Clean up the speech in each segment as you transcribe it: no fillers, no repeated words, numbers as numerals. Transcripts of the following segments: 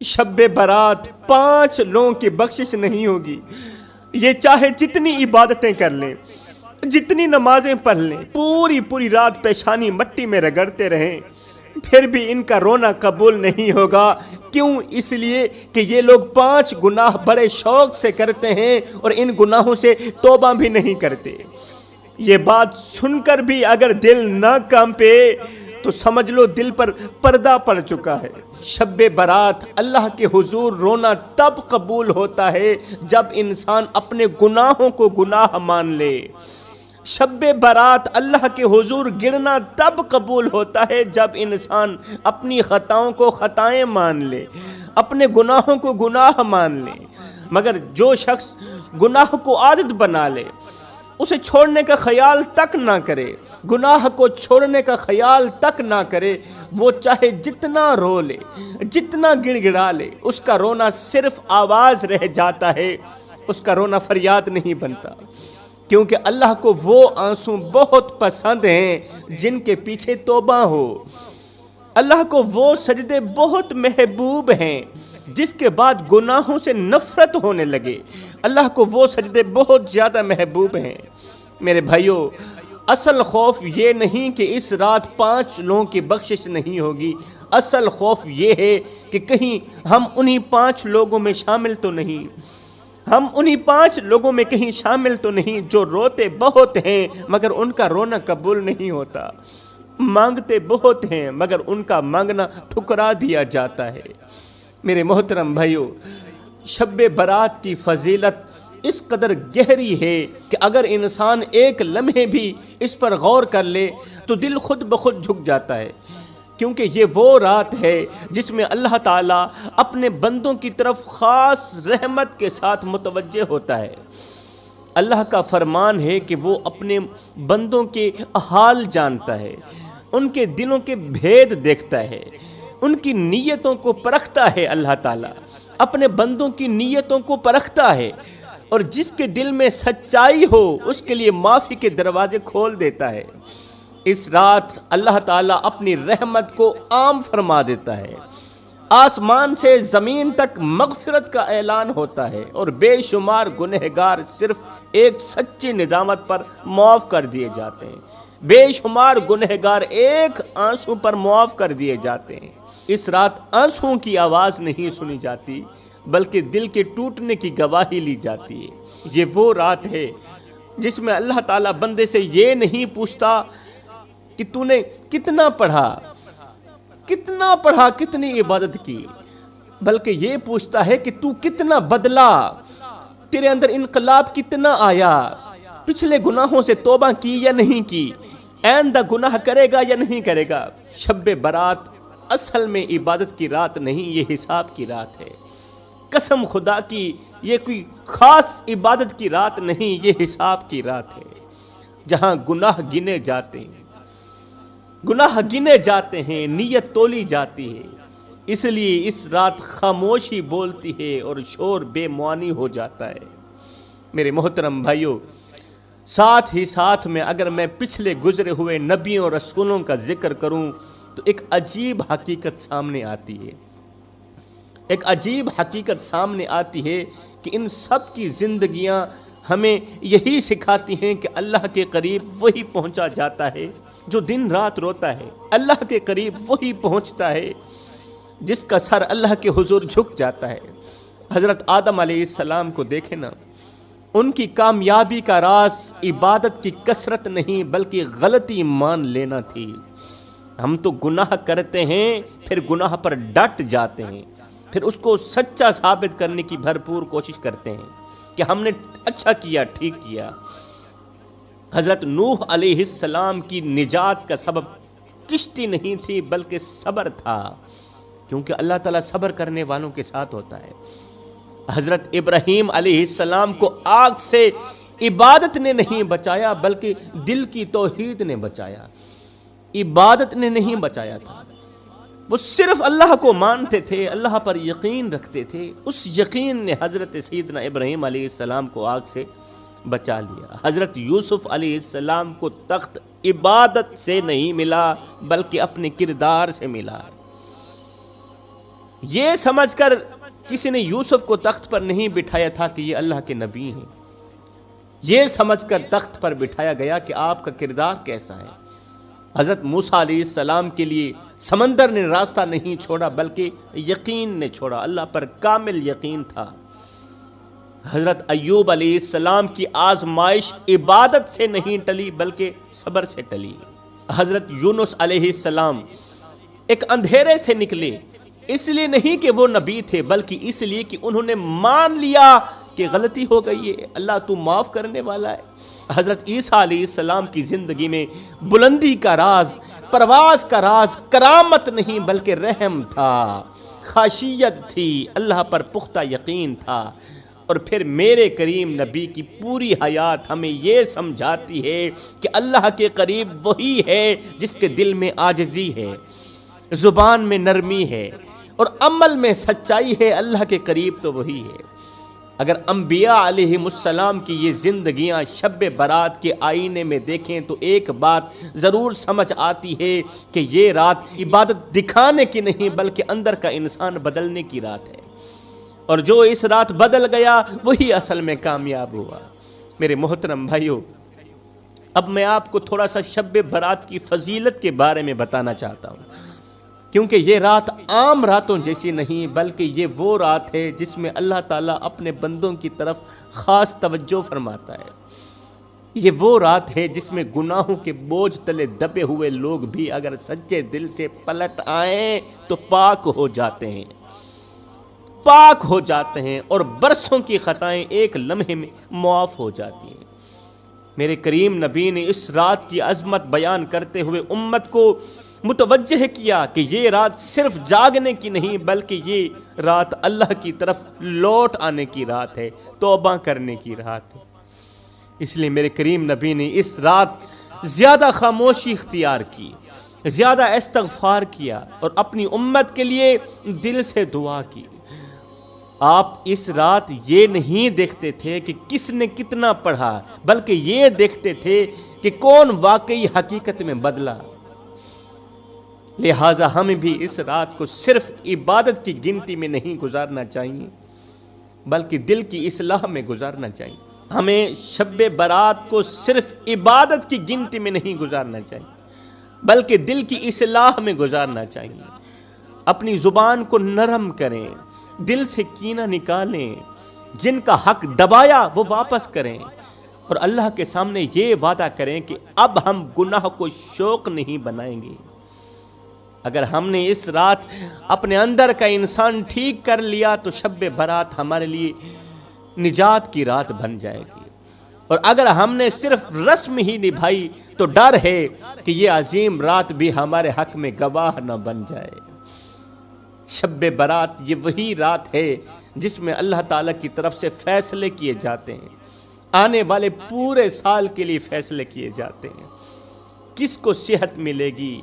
شب برات 5 لوگوں کی بخشش نہیں ہوگی. یہ چاہے جتنی عبادتیں کر لیں، جتنی نمازیں پڑھ لیں، پوری رات پیشانی مٹی میں رگڑتے رہیں، پھر بھی ان کا رونا قبول نہیں ہوگا. کیوں؟ اس لیے کہ یہ لوگ 5 گناہ بڑے شوق سے کرتے ہیں اور ان گناہوں سے توبہ بھی نہیں کرتے. یہ بات سن کر بھی اگر دل نہ کانپے تو سمجھ لو دل پر پردہ پڑ چکا ہے. شب برات اللہ کے حضور رونا تب قبول ہوتا ہے جب انسان اپنے گناہوں کو گناہ مان لے. شب برات اللہ کے حضور گرنا تب قبول ہوتا ہے جب انسان اپنی خطاؤں کو خطائیں مان لے، اپنے گناہوں کو گناہ مان لے. مگر جو شخص گناہ کو عادت بنا لے، اسے چھوڑنے کا خیال تک نہ کرے، گناہ کو چھوڑنے کا خیال تک نہ کرے، وہ چاہے جتنا رو لے، جتنا گڑ گڑا لے، اس کا رونا صرف آواز رہ جاتا ہے، اس کا رونا فریاد نہیں بنتا. کیونکہ اللہ کو وہ آنسو بہت پسند ہیں جن کے پیچھے توبہ ہو. اللہ کو وہ سجدے بہت محبوب ہیں جس کے بعد گناہوں سے نفرت ہونے لگے. اللہ کو وہ سجدے بہت زیادہ محبوب ہیں. میرے بھائیوں، اصل خوف یہ نہیں کہ اس رات 5 لوگوں کی بخشش نہیں ہوگی. اصل خوف یہ ہے کہ کہیں ہم انہی 5 لوگوں میں شامل تو نہیں، ہم انہی 5 لوگوں میں کہیں شامل تو نہیں جو روتے بہت ہیں مگر ان کا رونا قبول نہیں ہوتا، مانگتے بہت ہیں مگر ان کا مانگنا ٹھکرا دیا جاتا ہے. میرے محترم بھائیوں، شب برات کی فضیلت اس قدر گہری ہے کہ اگر انسان ایک لمحے بھی اس پر غور کر لے تو دل خود بخود جھک جاتا ہے. کیونکہ یہ وہ رات ہے جس میں اللہ تعالیٰ اپنے بندوں کی طرف خاص رحمت کے ساتھ متوجہ ہوتا ہے. اللہ کا فرمان ہے کہ وہ اپنے بندوں کے حال جانتا ہے، ان کے دلوں کے بھید دیکھتا ہے، ان کی نیتوں کو پرکھتا ہے. اللہ تعالیٰ اپنے بندوں کی نیتوں کو پرکھتا ہے اور جس کے دل میں سچائی ہو اس کے لیے معافی کے دروازے کھول دیتا ہے. اس رات اللہ تعالیٰ اپنی رحمت کو عام فرما دیتا ہے. آسمان سے زمین تک مغفرت کا اعلان ہوتا ہے اور بے شمار گنہگار صرف ایک سچی ندامت پر معاف کر دیے جاتے ہیں. بے شمار گنہگار ایک آنسو پر معاف کر دیے جاتے ہیں. اس رات آنسوؤں کی آواز نہیں سنی جاتی بلکہ دل کے ٹوٹنے کی گواہی لی جاتی ہے. یہ وہ رات ہے جس میں اللہ تعالیٰ بندے سے یہ نہیں پوچھتا کہ تو نے کتنا پڑھا، کتنی عبادت کی، بلکہ یہ پوچھتا ہے کہ تو کتنا بدلا، تیرے اندر انقلاب کتنا آیا، پچھلے گناہوں سے توبہ کی یا نہیں کی، آئندہ گناہ کرے گا یا نہیں کرے گا. شب برات اصل میں عبادت کی رات نہیں، یہ حساب کی رات ہے. قسم خدا کی یہ کوئی خاص عبادت کی رات نہیں، یہ حساب کی رات ہے جہاں گناہ گنے جاتے ہیں، نیت تولی جاتی ہے. اس لیے اس رات خاموشی بولتی ہے اور شور بے معانی ہو جاتا ہے. میرے محترم بھائیوں، ساتھ ہی ساتھ میں اگر میں پچھلے گزرے ہوئے نبیوں اور رسولوں کا ذکر کروں تو ایک عجیب حقیقت سامنے آتی ہے. ایک عجیب حقیقت سامنے آتی ہے کہ ان سب کی زندگیاں ہمیں یہی سکھاتی ہیں کہ اللہ کے قریب وہی پہنچا جاتا ہے جو دن رات روتا ہے. اللہ کے قریب وہی پہنچتا ہے جس کا سر اللہ کے حضور جھک جاتا ہے. حضرت آدم علیہ السلام کو دیکھیں نا، ان کی کامیابی کا راز عبادت کی کثرت نہیں بلکہ غلطی مان لینا تھی. ہم تو گناہ کرتے ہیں پھر گناہ پر ڈٹ جاتے ہیں، پھر اس کو سچا ثابت کرنے کی بھرپور کوشش کرتے ہیں کہ ہم نے اچھا کیا، ٹھیک کیا. حضرت نوح علیہ السلام کی نجات کا سبب کشتی نہیں تھی بلکہ صبر تھا، کیونکہ اللہ تعالیٰ صبر کرنے والوں کے ساتھ ہوتا ہے. حضرت ابراہیم علیہ السلام کو آگ سے عبادت نے نہیں بچایا بلکہ دل کی توحید نے بچایا. عبادت نے نہیں بچایا تھا، وہ صرف اللہ کو مانتے تھے، اللہ پر یقین رکھتے تھے. اس یقین نے حضرت سیدنا ابراہیم علیہ السلام کو آگ سے بچا لیا. حضرت یوسف علیہ السلام کو تخت عبادت سے نہیں ملا بلکہ اپنے کردار سے ملا. یہ سمجھ کر کسی نے یوسف کو تخت پر نہیں بٹھایا تھا کہ یہ اللہ کے نبی ہیں، یہ سمجھ کر تخت پر بٹھایا گیا کہ آپ کا کردار کیسا ہے۔ حضرت موسیٰ علیہ السلام کے لیے سمندر نے راستہ نہیں چھوڑا بلکہ یقین نے چھوڑا، اللہ پر کامل یقین تھا۔ حضرت ایوب علیہ السلام کی آزمائش عبادت سے نہیں ٹلی بلکہ صبر سے ٹلی۔ حضرت یونس علیہ السلام ایک اندھیرے سے نکلے، اس لیے نہیں کہ وہ نبی تھے بلکہ اس لیے کہ انہوں نے مان لیا کہ غلطی ہو گئی ہے، اللہ تو معاف کرنے والا ہے۔ حضرت عیسیٰ علیہ السلام کی زندگی میں بلندی کا راز، پرواز کا راز کرامت نہیں بلکہ رحم تھا، خاشیت تھی، اللہ پر پختہ یقین تھا۔ اور پھر میرے کریم نبی کی پوری حیات ہمیں یہ سمجھاتی ہے کہ اللہ کے قریب وہی ہے جس کے دل میں عاجزی ہے، زبان میں نرمی ہے اور عمل میں سچائی ہے، اللہ کے قریب تو وہی ہے۔ اگر انبیاء علیہم السلام کی یہ زندگیاں شب برات کے آئینے میں دیکھیں تو ایک بات ضرور سمجھ آتی ہے کہ یہ رات عبادت دکھانے کی نہیں بلکہ اندر کا انسان بدلنے کی رات ہے، اور جو اس رات بدل گیا وہی اصل میں کامیاب ہوا۔ میرے محترم بھائیو، اب میں آپ کو تھوڑا سا شب برات کی فضیلت کے بارے میں بتانا چاہتا ہوں، کیونکہ یہ رات عام راتوں جیسی نہیں بلکہ یہ وہ رات ہے جس میں اللہ تعالیٰ اپنے بندوں کی طرف خاص توجہ فرماتا ہے۔ یہ وہ رات ہے جس میں گناہوں کے بوجھ تلے دبے ہوئے لوگ بھی اگر سچے دل سے پلٹ آئیں تو پاک ہو جاتے ہیں، پاک ہو جاتے ہیں، اور برسوں کی خطائیں ایک لمحے میں معاف ہو جاتی ہیں۔ میرے کریم نبی نے اس رات کی عظمت بیان کرتے ہوئے امت کو متوجہ کیا کہ یہ رات صرف جاگنے کی نہیں بلکہ یہ رات اللہ کی طرف لوٹ آنے کی رات ہے، توبہ کرنے کی رات ہے۔ اس لیے میرے کریم نبی نے اس رات زیادہ خاموشی اختیار کی، زیادہ استغفار کیا اور اپنی امت کے لیے دل سے دعا کی۔ آپ اس رات یہ نہیں دیکھتے تھے کہ کس نے کتنا پڑھا بلکہ یہ دیکھتے تھے کہ کون واقعی حقیقت میں بدلا۔ لہٰذا ہمیں بھی اس رات کو صرف عبادت کی گنتی میں نہیں گزارنا چاہیے بلکہ دل کی اصلاح میں گزارنا چاہیے۔ ہمیں شب برات کو صرف عبادت کی گنتی میں نہیں گزارنا چاہیے بلکہ دل کی اصلاح میں گزارنا چاہیے۔ اپنی زبان کو نرم کریں، دل سے کینہ نکالیں، جن کا حق دبایا وہ واپس کریں، اور اللہ کے سامنے یہ وعدہ کریں کہ اب ہم گناہ کو شوق نہیں بنائیں گے۔ اگر ہم نے اس رات اپنے اندر کا انسان ٹھیک کر لیا تو شب برات ہمارے لیے نجات کی رات بن جائے گی، اور اگر ہم نے صرف رسم ہی نبھائی تو ڈر ہے کہ یہ عظیم رات بھی ہمارے حق میں گواہ نہ بن جائے۔ شب برات یہ وہی رات ہے جس میں اللہ تعالیٰ کی طرف سے فیصلے کیے جاتے ہیں، آنے والے پورے سال کے لیے فیصلے کیے جاتے ہیں۔ کس کو صحت ملے گی،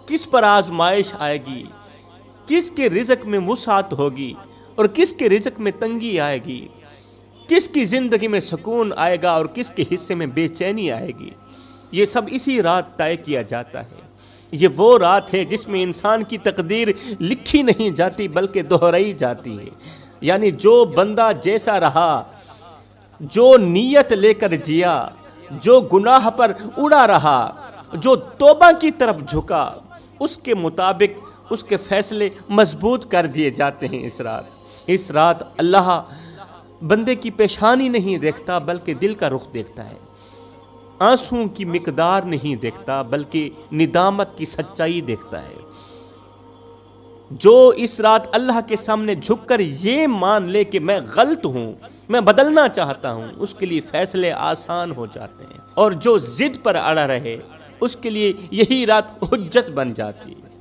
کس پر آزمائش آئے گی، کس کے رزق میں وسعت ہوگی اور کس کے رزق میں تنگی آئے گی، کس کی زندگی میں سکون آئے گا اور کس کے حصے میں بے چینی آئے گی، یہ سب اسی رات طے کیا جاتا ہے۔ یہ وہ رات ہے جس میں انسان کی تقدیر لکھی نہیں جاتی بلکہ دہرائی جاتی ہے، یعنی جو بندہ جیسا رہا، جو نیت لے کر جیا، جو گناہ پر اڑا رہا، جو توبہ کی طرف جھکا، اس کے مطابق اس کے فیصلے مضبوط کر دیے جاتے ہیں۔ اس رات اللہ بندے کی پیشانی نہیں دیکھتا بلکہ دل کا رخ دیکھتا ہے، آنسوں کی مقدار نہیں دیکھتا بلکہ ندامت کی سچائی دیکھتا ہے۔ جو اس رات اللہ کے سامنے جھک کر یہ مان لے کہ میں غلط ہوں، میں بدلنا چاہتا ہوں، اس کے لیے فیصلے آسان ہو جاتے ہیں، اور جو ضد پر اڑا رہے اس کے لیے یہی رات حجت بن جاتی ہے۔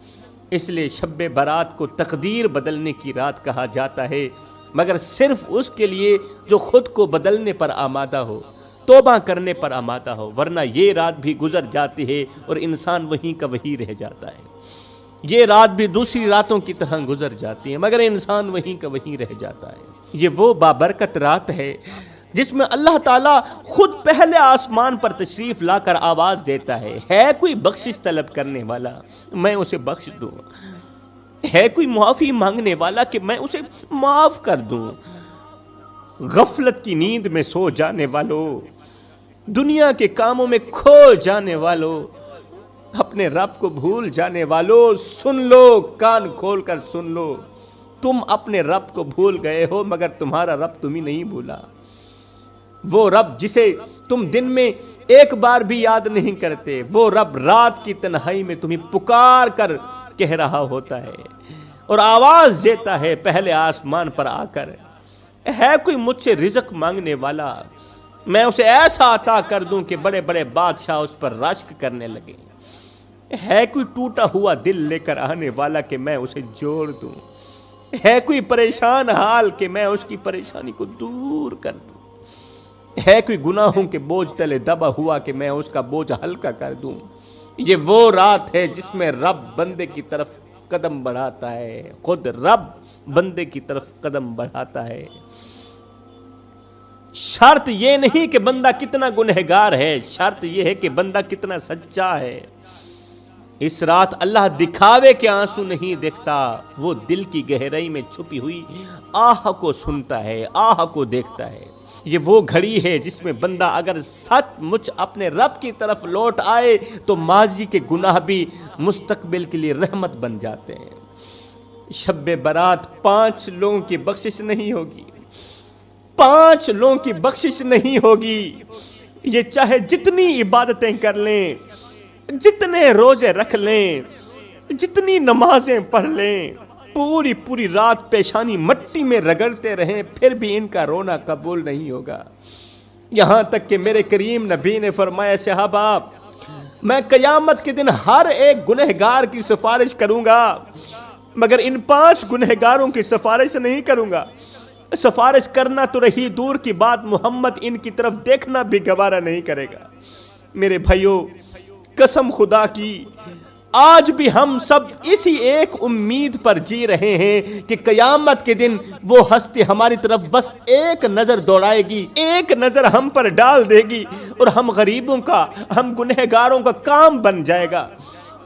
اس لیے شب برات کو تقدیر بدلنے کی رات کہا جاتا ہے، مگر صرف اس کے لیے جو خود کو بدلنے پر آمادہ ہو، توبہ کرنے پر آمادہ ہو، ورنہ یہ رات بھی گزر جاتی ہے اور انسان وہیں کا وہیں رہ جاتا ہے۔ یہ رات بھی دوسری راتوں کی طرح گزر جاتی ہے مگر انسان وہیں کا وہیں رہ جاتا ہے۔ یہ وہ بابرکت رات ہے جس میں اللہ تعالیٰ خود پہلے آسمان پر تشریف لا کر آواز دیتا ہے کوئی بخشش طلب کرنے والا، میں اسے بخش دوں۔ ہے کوئی معافی مانگنے والا کہ میں اسے معاف کر دوں؟ غفلت کی نیند میں سو جانے والوں، دنیا کے کاموں میں کھو جانے والوں، اپنے رب کو بھول جانے والوں، سن لو، کان کھول کر سن لو، تم اپنے رب کو بھول گئے ہو مگر تمہارا رب تمہیں نہیں بھولا۔ وہ رب جسے تم دن میں ایک بار بھی یاد نہیں کرتے، وہ رب رات کی تنہائی میں تمہیں پکار کر کہہ رہا ہوتا ہے اور آواز دیتا ہے پہلے آسمان پر آ کر، ہے کوئی مجھ سے رزق مانگنے والا، میں اسے ایسا عطا کر دوں کہ بڑے بڑے بادشاہ اس پر رشک کرنے لگے۔ ہے کوئی ٹوٹا ہوا دل لے کر آنے والا کہ میں اسے جوڑ دوں، ہے کوئی پریشان حال کہ میں اس کی پریشانی کو دور کر دوں، ہے کوئی گناہوں کے بوجھ تلے دبا ہوا کہ میں اس کا بوجھ ہلکا کر دوں۔ یہ وہ رات ہے جس میں رب بندے کی طرف قدم بڑھاتا ہے، خود رب بندے کی طرف قدم بڑھاتا ہے۔ شرط یہ نہیں کہ بندہ کتنا گنہگار ہے، شرط یہ ہے کہ بندہ کتنا سچا ہے۔ اس رات اللہ دکھاوے کے آنسو نہیں دیکھتا، وہ دل کی گہرائی میں چھپی ہوئی آہ کو سنتا ہے، آہ کو دیکھتا ہے۔ یہ وہ گھڑی ہے جس میں بندہ اگر سچ مچ اپنے رب کی طرف لوٹ آئے تو ماضی کے گناہ بھی مستقبل کے لیے رحمت بن جاتے ہیں۔ شب برات 5 لوگوں کی بخشش نہیں ہوگی، 5 لوگوں کی بخشش نہیں ہوگی، یہ چاہے جتنی عبادتیں کر لیں، جتنے روزے رکھ لیں، جتنی نمازیں پڑھ لیں، پوری رات پیشانی مٹی میں رگڑتے رہیں، پھر بھی ان کا رونا قبول نہیں ہوگا۔ یہاں تک کہ میرے کریم نبی نے فرمایا، صحابہ میں قیامت کے دن ہر ایک گنہگار کی سفارش کروں گا مگر ان 5 گنہگاروں کی سفارش نہیں کروں گا۔ سفارش کرنا تو رہی دور کی بات، محمد ان کی طرف دیکھنا بھی گوارا نہیں کرے گا۔ میرے بھائیوں، قسم خدا کی آج بھی ہم سب اسی ایک امید پر جی رہے ہیں کہ قیامت کے دن وہ ہستی ہماری طرف بس ایک نظر دوڑائے گی، ایک نظر ہم پر ڈال دے گی اور ہم غریبوں کا، ہم گنہگاروں کا کام بن جائے گا۔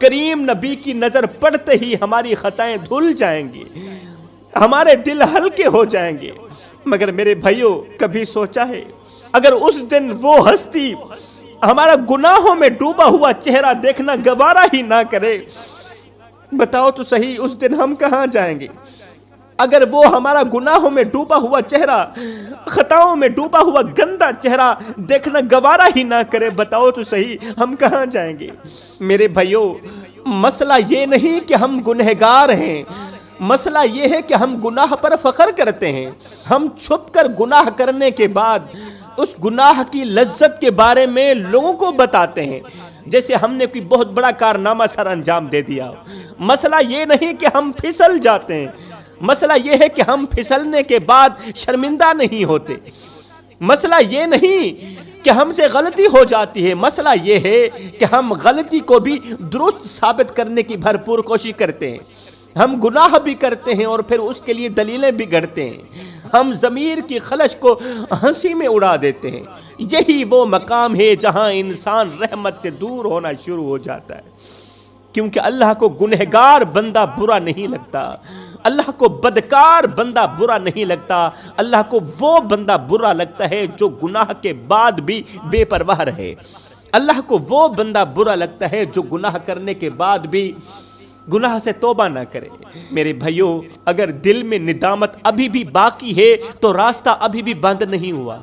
کریم نبی کی نظر پڑتے ہی ہماری خطائیں دھل جائیں گی، ہمارے دل ہلکے ہو جائیں گے۔ مگر میرے بھائیوں، کبھی سوچا ہے اگر اس دن وہ ہستی ہمارا گناہوں میں ڈوبا ہوا چہرہ دیکھنا گوارا ہی نہ کرے، بتاؤ تو صحیح اس دن ہم کہاں جائیں گے؟ اگر وہ ہمارا گناہوں میں ڈوبا ہوا چہرہ، خطاؤں میں ڈوبا ہوا گندا چہرہ دیکھنا گوارا ہی نہ کرے، بتاؤ تو صحیح ہم کہاں جائیں گے؟ میرے بھائیوں، مسئلہ یہ نہیں کہ ہم گنہگار ہیں، مسئلہ یہ ہے کہ ہم گناہ پر فخر کرتے ہیں۔ ہم چھپ کر گناہ کرنے کے بعد اس گناہ کی لذت کے بارے میں لوگوں کو بتاتے ہیں جیسے ہم نے کوئی بہت بڑا کارنامہ سر انجام دے دیا۔ مسئلہ یہ نہیں کہ ہم پھسل جاتے ہیں، مسئلہ یہ ہے کہ ہم پھسلنے کے بعد شرمندہ نہیں ہوتے۔ مسئلہ یہ نہیں کہ ہم سے غلطی ہو جاتی ہے، مسئلہ یہ ہے کہ ہم غلطی کو بھی درست ثابت کرنے کی بھرپور کوشش کرتے ہیں۔ ہم گناہ بھی کرتے ہیں اور پھر اس کے لیے دلیلیں بھی گھڑتے ہیں۔ ہم ضمیر کی خلش کو ہنسی میں اڑا دیتے ہیں۔ یہی وہ مقام ہے جہاں انسان رحمت سے دور ہونا شروع ہو جاتا ہے، کیونکہ اللہ کو گنہگار بندہ برا نہیں لگتا، اللہ کو بدکار بندہ برا نہیں لگتا، اللہ کو وہ بندہ برا لگتا ہے جو گناہ کے بعد بھی بے پرواہ رہے۔ اللہ کو وہ بندہ برا لگتا ہے جو گناہ کرنے کے بعد بھی گناہ سے توبہ نہ کرے۔ میرے بھائیوں، اگر دل میں ندامت ابھی بھی باقی ہے تو راستہ ابھی بھی بند نہیں ہوا،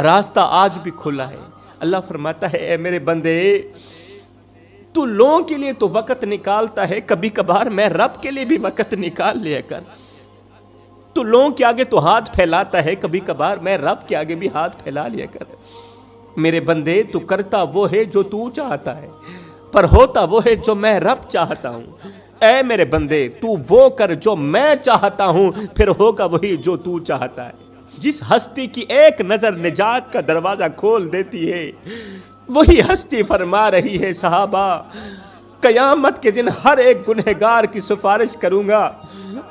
راستہ آج بھی کھلا ہے۔ اللہ فرماتا ہے، اے میرے بندے، تو لوگوں کے لیے تو وقت نکالتا ہے، کبھی کبھار میں رب کے لیے بھی وقت نکال لیا کر۔ تو لوگوں کے آگے تو ہاتھ پھیلاتا ہے، کبھی کبھار میں رب کے آگے بھی ہاتھ پھیلا لیا کر۔ میرے بندے، تو کرتا وہ ہے جو تو چاہتا ہے، پر ہوتا وہ ہے جو میں رب چاہتا ہوں۔ اے میرے بندے، تو وہ کر جو میں چاہتا ہوں، پھر ہوگا وہی جو تو چاہتا ہے۔ جس ہستی کی ایک نظر نجات کا دروازہ کھول دیتی ہے، وہی ہستی فرما رہی ہے، صحابہ قیامت کے دن ہر ایک گنہگار کی سفارش کروں گا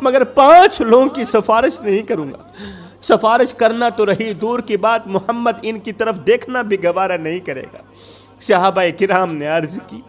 مگر 5 لوگوں کی سفارش نہیں کروں گا۔ سفارش کرنا تو رہی دور کی بات، محمد ان کی طرف دیکھنا بھی گوارا نہیں کرے گا۔ صحابہ کرام نے عرض کی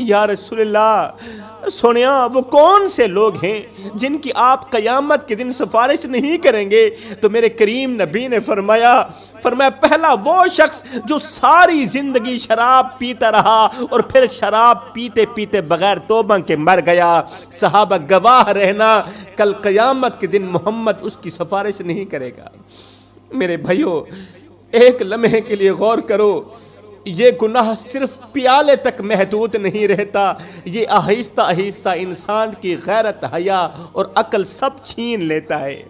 یا رسول اللہ سنیا وہ کون سے لوگ ہیں جن کی آپ قیامت کے دن سفارش نہیں کریں گے؟ تو میرے کریم نبی نے فرمایا پہلا وہ شخص جو ساری زندگی شراب پیتا رہا اور پھر شراب پیتے پیتے بغیر توبہ کے مر گیا۔ صحابہ گواہ رہنا کل قیامت کے دن محمد اس کی سفارش نہیں کرے گا۔ میرے بھائیو ایک لمحے کے لیے غور کرو، یہ گناہ صرف پیالے تک محدود نہیں رہتا، یہ آہستہ آہستہ انسان کی غیرت، حیا اور عقل سب چھین لیتا ہے،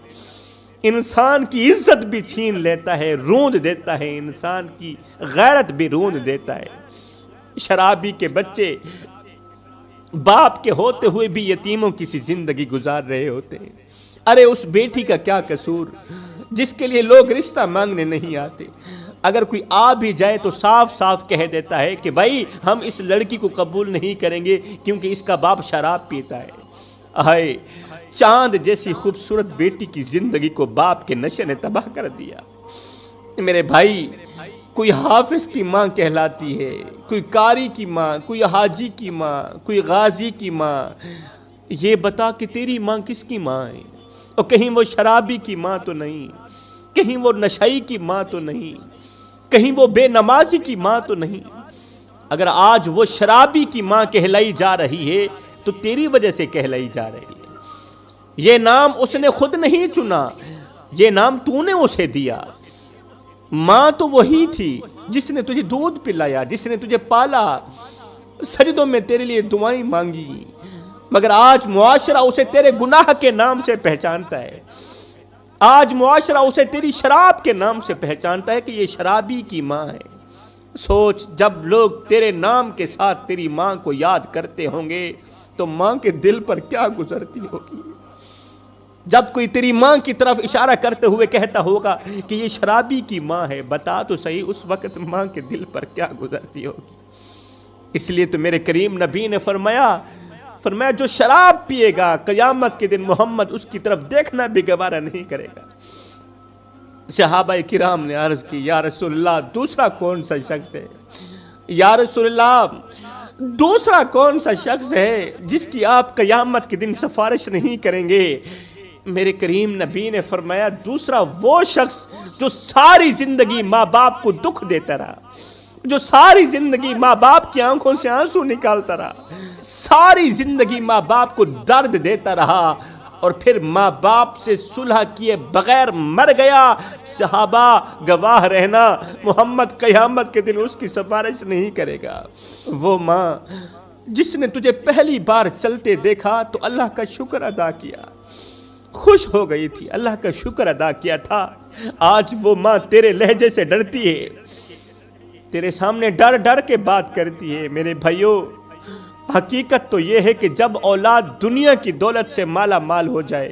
انسان کی عزت بھی چھین لیتا ہے، روند دیتا ہے، انسان کی غیرت بھی روند دیتا ہے۔ شرابی کے بچے باپ کے ہوتے ہوئے بھی یتیموں کی سی زندگی گزار رہے ہوتے ہیں۔ ارے اس بیٹی کا کیا قصور جس کے لیے لوگ رشتہ مانگنے نہیں آتے؟ اگر کوئی آ بھی جائے تو صاف صاف کہہ دیتا ہے کہ بھائی ہم اس لڑکی کو قبول نہیں کریں گے کیونکہ اس کا باپ شراب پیتا ہے۔ آئے چاند جیسی خوبصورت بیٹی کی زندگی کو باپ کے نشے نے تباہ کر دیا۔ میرے بھائی کوئی حافظ کی ماں کہلاتی ہے، کوئی قاری کی ماں، کوئی حاجی کی ماں، کوئی غازی کی ماں۔ یہ بتا کہ تیری ماں کس کی ماں ہے؟ اور کہیں وہ شرابی کی ماں تو نہیں، کہیں وہ نشئی کی ماں تو نہیں، کہیں وہ بے نمازی کی ماں تو نہیں۔ اگر آج وہ شرابی کی ماں کہلائی جا رہی ہے تو تیری وجہ سے کہلائی جا رہی ہے۔ یہ نام اس نے خود نہیں چنا، یہ نام تو نے اسے دیا۔ ماں تو وہی تھی جس نے تجھے دودھ پلایا، جس نے تجھے پالا، سجدوں میں تیرے لیے دعائیں مانگی، مگر آج معاشرہ اسے تیرے گناہ کے نام سے پہچانتا ہے۔ آج معاشرہ اسے تیری شراب کے نام سے پہچانتا ہے کہ یہ شرابی کی ماں ہے۔ سوچ جب لوگ تیرے نام کے ساتھ تیری ماں کو یاد کرتے ہوں گے تو ماں کے دل پر کیا گزرتی ہوگی؟ جب کوئی تیری ماں کی طرف اشارہ کرتے ہوئے کہتا ہوگا کہ یہ شرابی کی ماں ہے، بتا تو صحیح اس وقت ماں کے دل پر کیا گزرتی ہوگی؟ اس لیے تو میرے کریم نبی نے فرمایا جو شراب پیے گا قیامت کے دن محمد اس کی طرف دیکھنا بھی گوارا نہیں کرے گا۔ صحابہ کرام نے عرض کی یا رسول اللہ دوسرا کون سا شخص ہے؟ یا رسول اللہ دوسرا کون سا شخص ہے جس کی آپ قیامت کے دن سفارش نہیں کریں گے؟ میرے کریم نبی نے فرمایا دوسرا وہ شخص جو ساری زندگی ماں باپ کو دکھ دیتا رہا، جو ساری زندگی ماں باپ کی آنکھوں سے آنسو نکالتا رہا، ساری زندگی ماں باپ کو درد دیتا رہا اور پھر ماں باپ سے صلح کیے بغیر مر گیا۔ صحابہ گواہ رہنا محمد قیامت کے دن اس کی سفارش نہیں کرے گا۔ وہ ماں جس نے تجھے پہلی بار چلتے دیکھا تو اللہ کا شکر ادا کیا، خوش ہو گئی تھی، اللہ کا شکر ادا کیا تھا، آج وہ ماں تیرے لہجے سے ڈرتی ہے، تیرے سامنے ڈر ڈر کے بات کرتی ہے۔ میرے بھائیو حقیقت تو یہ ہے کہ جب اولاد دنیا کی دولت سے مالا مال ہو جائے،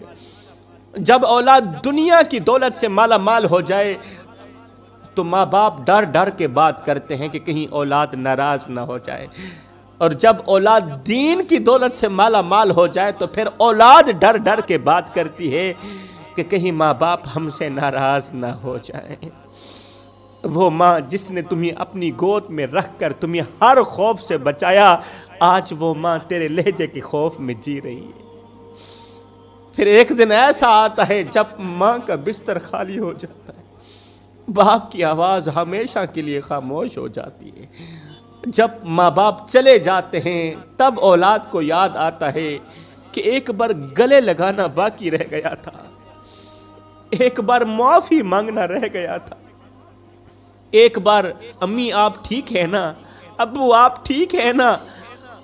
جب اولاد دنیا کی دولت سے مالا مال ہو جائے تو ماں باپ ڈر ڈر کے بات کرتے ہیں کہ کہیں اولاد ناراض نہ ہو جائے، اور جب اولاد دین کی دولت سے مالا مال ہو جائے تو پھر اولاد ڈر ڈر کے بات کرتی ہے کہ کہیں ماں باپ ہم سے ناراض نہ ہو جائیں۔ وہ ماں جس نے تمہیں اپنی گود میں رکھ کر تمہیں ہر خوف سے بچایا، آج وہ ماں تیرے لہجے کے خوف میں جی رہی ہے۔ پھر ایک دن ایسا آتا ہے جب ماں کا بستر خالی ہو جاتا ہے، باپ کی آواز ہمیشہ کے لیے خاموش ہو جاتی ہے۔ جب ماں باپ چلے جاتے ہیں تب اولاد کو یاد آتا ہے کہ ایک بار گلے لگانا باقی رہ گیا تھا، ایک بار معافی مانگنا رہ گیا تھا، ایک بار امی آپ ٹھیک ہے نا، ابو آپ ٹھیک ہے نا،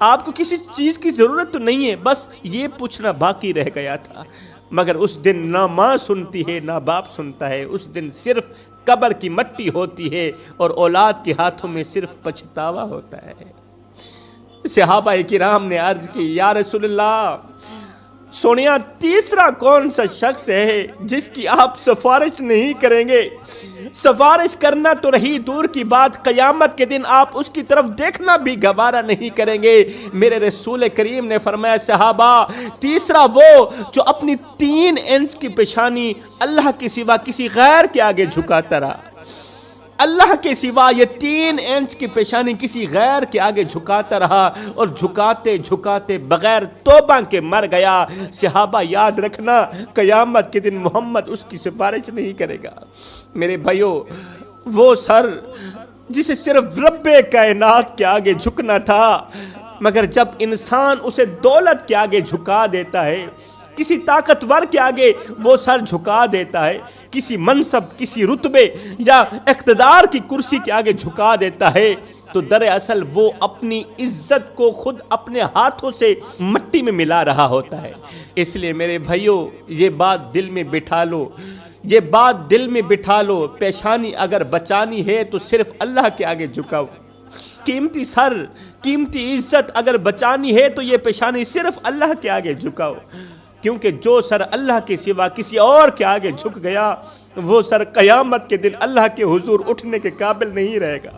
آپ کو کسی چیز کی ضرورت تو نہیں ہے، بس یہ پوچھنا باقی رہ گیا تھا۔ مگر اس دن نہ ماں سنتی ہے نہ باپ سنتا ہے، اس دن صرف قبر کی مٹی ہوتی ہے اور اولاد کے ہاتھوں میں صرف پچھتاوا ہوتا ہے۔ صحابہ کرام نے عرض کی یا رسول اللہ سونیا تیسرا کون سا شخص ہے جس کی آپ سفارش نہیں کریں گے؟ سفارش کرنا تو رہی دور کی بات، قیامت کے دن آپ اس کی طرف دیکھنا بھی گوارا نہیں کریں گے۔ میرے رسول کریم نے فرمایا صحابہ تیسرا وہ جو اپنی 3 انچ کی پیشانی اللہ کے سوا کسی غیر کے آگے جھکاتا رہا، اللہ کے سوا یہ 3 انچ کی پیشانی کسی غیر کے آگے جھکاتا رہا اور جھکاتے جھکاتے بغیر توبہ کے مر گیا۔ صحابہ یاد رکھنا، قیامت کے دن محمد اس کی سفارش نہیں کرے گا۔ میرے بھائیو، وہ سر جسے صرف رب کائنات کے آگے جھکنا تھا، مگر جب انسان اسے دولت کے آگے جھکا دیتا ہے، کسی طاقتور کے آگے وہ سر جھکا دیتا ہے، کسی منصب، کسی رتبے یا اقتدار کی کرسی کے آگے جھکا دیتا ہے، تو دراصل وہ اپنی عزت کو خود اپنے ہاتھوں سے مٹی میں ملا رہا ہوتا ہے۔ اس لیے میرے بھائیو، یہ بات دل میں بٹھا لو، یہ بات دل میں بٹھا لو، پیشانی اگر بچانی ہے تو صرف اللہ کے آگے جھکاؤ۔ قیمتی سر، قیمتی عزت اگر بچانی ہے تو یہ پیشانی صرف اللہ کے آگے جھکاؤ، کیونکہ جو سر اللہ کے سوا کسی اور کے آگے جھک گیا، وہ سر قیامت کے دن اللہ کے حضور اٹھنے کے قابل نہیں رہے گا۔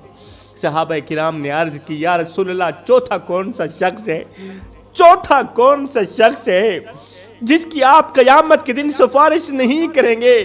صحابہ کرام نے عرض کی، یا رسول اللہ، چوتھا کون سا شخص ہے؟ چوتھا کون سا شخص ہے جس کی آپ قیامت کے دن سفارش نہیں کریں گے؟